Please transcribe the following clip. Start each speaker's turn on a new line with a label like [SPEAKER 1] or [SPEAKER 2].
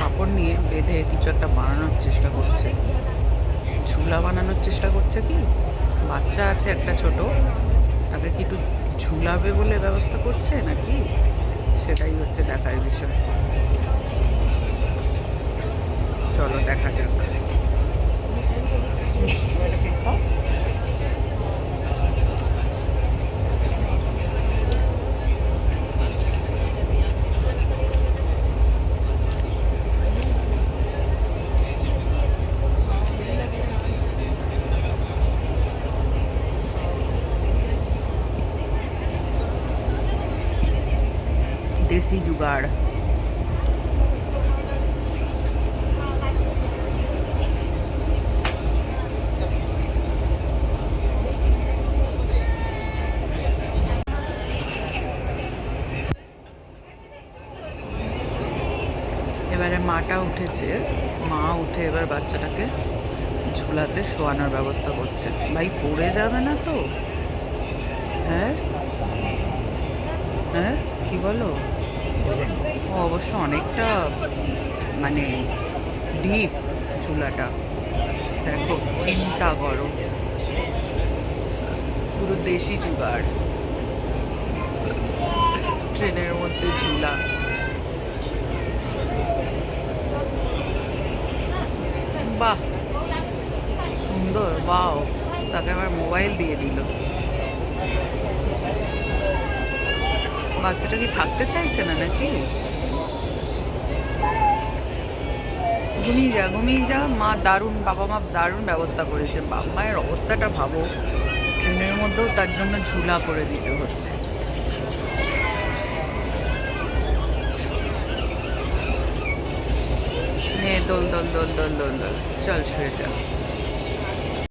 [SPEAKER 1] কাপড় নিয়ে বেঁধে কিছু একটা বানানোর চেষ্টা করছে। ঝুলা বানানোর চেষ্টা করছে কি, বাচ্চা আছে একটা ছোট, তাকে কি একটু ঝুলাবে বলে ব্যবস্থা করছে নাকি, সেটাই হচ্ছে দেখার বিষয়। চলো দেখা যাক। দেশি জুগাড়। এবারে মাটা উঠেছে, মা উঠে এবার বাচ্চাটাকে ঝুলাতে শোয়ানোর ব্যবস্থা করছে। ভাই পড়ে যাবে না তো? হ্যাঁ হ্যাঁ, কি বলো? ও অবশ্য অনেকটা মানে ডিপ ঝুলাটা, দেখো চিন্তা করো, পুরো দেশি জুগাড়, ট্রেনের মধ্যে ঝুলা। বাহ সুন্দর, বাও। তাকে আবার মোবাইল দিয়ে দিল। বাচ্চাটা কি থাকতে চাইছে না নাকি? ঘুমিয়ে যা, ঘুমিয়ে যা। মা দারুণ, বাবা মা দারুণ ব্যবস্থা করেছে। বাবা মায়ের অবস্থাটা ভাবো, ট্রেনের মধ্যেও তার জন্য ঝুলা করে দিতে হচ্ছে। নে দোল দোল দোল দোল দোল দোল, চল শুয়ে যা।